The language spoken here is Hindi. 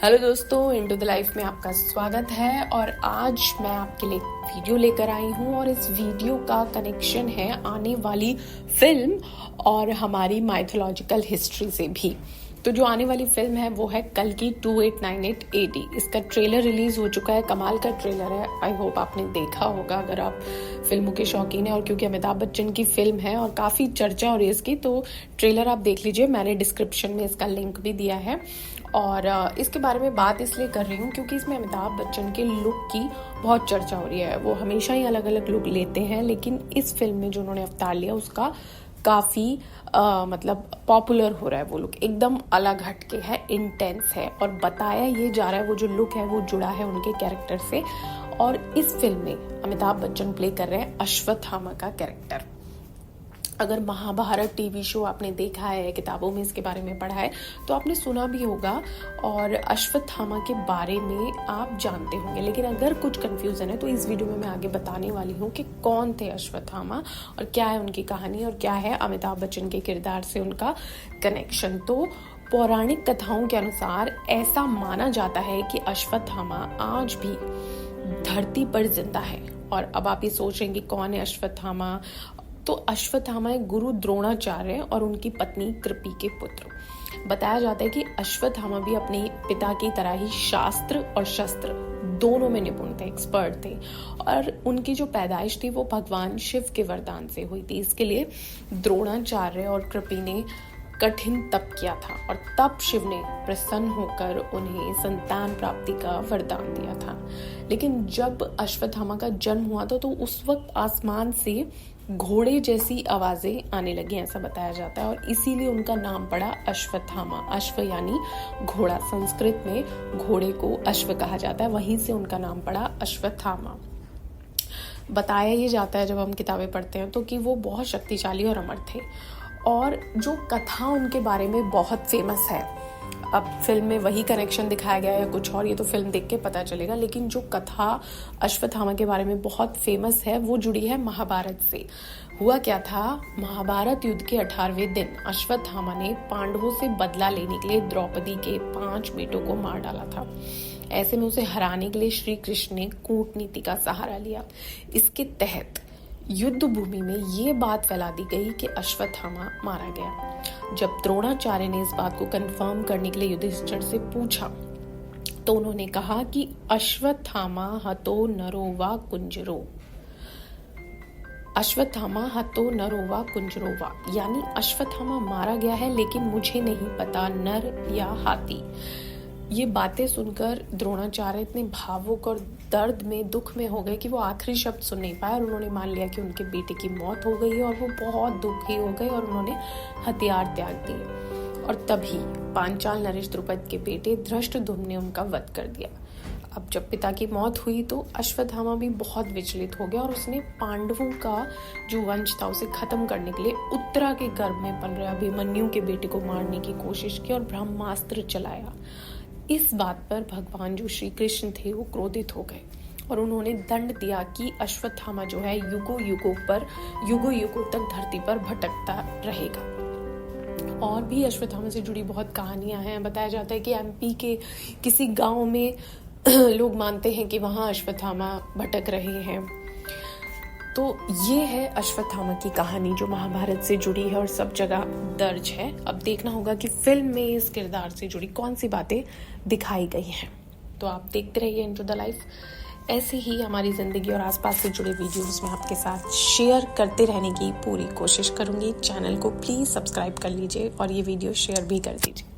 हेलो दोस्तों, इनटू द लाइफ में आपका स्वागत है। और आज मैं आपके लिए एक वीडियो लेकर आई हूँ और इस वीडियो का कनेक्शन है आने वाली फिल्म और हमारी माइथोलॉजिकल हिस्ट्री से भी। तो जो आने वाली फिल्म है वो है कल की 2898 AD। इसका ट्रेलर रिलीज हो चुका है, कमाल का ट्रेलर है। आई होप आपने देखा होगा अगर आप फिल्मों के शौकीन हैं। और क्योंकि अमिताभ बच्चन की फिल्म है और काफ़ी चर्चा हो रही है इसकी, तो ट्रेलर आप देख लीजिए। मैंने डिस्क्रिप्शन में इसका लिंक भी दिया है। और इसके बारे में बात इसलिए कर रही हूँ क्योंकि इसमें अमिताभ बच्चन के लुक की बहुत चर्चा हो रही है। वो हमेशा ही अलग अलग लुक लेते हैं, लेकिन इस फिल्म में जो उन्होंने अवतार लिया उसका काफ़ी मतलब पॉपुलर हो रहा है। वो लुक एकदम अलग हटके है, इंटेंस है और बताया ये जा रहा है वो जो लुक है वो जुड़ा है उनके कैरेक्टर से। और इस फिल्म में अमिताभ बच्चन प्ले कर रहे हैं अश्वत्थामा का कैरेक्टर। अगर महाभारत टीवी शो आपने देखा है, किताबों में इसके बारे में पढ़ा है, तो आपने सुना भी होगा और अश्वत्थामा के बारे में आप जानते होंगे। लेकिन अगर कुछ कंफ्यूजन है तो इस वीडियो में मैं आगे बताने वाली हूँ कि कौन थे अश्वत्थामा और क्या है उनकी कहानी और क्या है अमिताभ बच्चन के किरदार से उनका कनेक्शन। तो पौराणिक कथाओं के अनुसार ऐसा माना जाता है कि अश्वत्थामा आज भी धरती पर जिंदा है। और अब आप ये सोच रहे हैं कि कौन है अश्वत्थामा। तो अश्वत्थामा एक गुरु द्रोणाचार्य और उनकी पत्नी कृपी के पुत्र। बताया जाता है कि अश्वत्थामा भी अपने पिता की तरह ही शास्त्र और शस्त्र दोनों में निपुण थे, एक्सपर्ट थे। और उनकी जो पैदाइश थी वो भगवान शिव के वरदान से हुई थी। इसके लिए द्रोणाचार्य और कृपी ने कठिन तप किया था और तब शिव ने प्रसन्न होकर उन्हें संतान प्राप्ति का वरदान दिया था। लेकिन जब अश्वत्थामा का जन्म हुआ था तो उस वक्त आसमान से घोड़े जैसी आवाजें आने लगी, ऐसा बताया जाता है। और इसीलिए उनका नाम पड़ा अश्वत्थामा। अश्व यानी घोड़ा, संस्कृत में घोड़े को अश्व कहा जाता है, वहीं से उनका नाम पड़ा अश्वत्थामा। बताया ये जाता है जब हम किताबें पढ़ते हैं तो कि वो बहुत शक्तिशाली और अमर थे। और जो कथा उनके बारे में बहुत फेमस है, अब फिल्म में वही कनेक्शन दिखाया गया है या कुछ और, ये तो फिल्म देख के पता चलेगा। लेकिन जो कथा अश्वत्थामा के बारे में बहुत फेमस है वो जुड़ी है महाभारत से। हुआ क्या था, महाभारत युद्ध के 18वें दिन अश्वत्थामा ने पांडवों से बदला लेने के लिए द्रौपदी के 5 बेटों को मार डाला था। ऐसे में उसे हराने के लिए श्री कृष्ण ने कूटनीति का सहारा लिया। इसके तहत युद्ध भूमि में ये बात फैला दी गई कि अश्वत्थामा मारा गया। जब द्रोणाचार्य ने इस बात को कंफर्म करने के लिए युधिष्ठिर से पूछा तो उन्होंने कहा कि अश्वत्थामा हतो नरो वा कुंजरो। अश्वत्थामा हतो नरो वा कुंजरो वा, यानी अश्वत्थामा मारा गया है लेकिन मुझे नहीं पता नर या हाथी। ये बातें सुनकर द्रोणाचार्य इतने भावुक और दर्द में, दुख में हो गए कि वो आखिरी शब्द सुन नहीं पाए और उन्होंने मान लिया कि उनके बेटे की मौत हो गई है। और वो बहुत दुखी हो गए और उन्होंने हथियार त्याग दिए। और तभी पांचाल नरेश द्रुपद के बेटे धृष्टद्युम्न ने उनका वध कर दिया। अब जब पिता की मौत हुई तो अश्वत्थामा भी बहुत विचलित हो गया और उसने पांडवों का जो वंश था उसे खत्म करने के लिए उत्तरा के गर्भ में पल रहे अभिमन्यु के बेटे को मारने की कोशिश की और ब्रह्मास्त्र चलाया। इस बात पर भगवान जो श्री कृष्ण थे वो क्रोधित हो गए और उन्होंने दंड दिया कि अश्वत्थामा जो है युगों युगों तक धरती पर भटकता रहेगा। और भी अश्वत्थामा से जुड़ी बहुत कहानियां हैं। बताया जाता है कि MP के किसी गांव में लोग मानते हैं कि वहां अश्वत्थामा भटक रहे हैं। तो ये है अश्वत्थामा की कहानी जो महाभारत से जुड़ी है और सब जगह दर्ज है। अब देखना होगा कि फिल्म में इस किरदार से जुड़ी कौन सी बातें दिखाई गई हैं। तो आप देखते रहिए इनटू द लाइफ। ऐसे ही हमारी जिंदगी और आसपास से जुड़े वीडियोस में आपके साथ शेयर करते रहने की पूरी कोशिश करूंगी। चैनल को प्लीज सब्सक्राइब कर लीजिए और ये वीडियो शेयर भी कर दीजिए।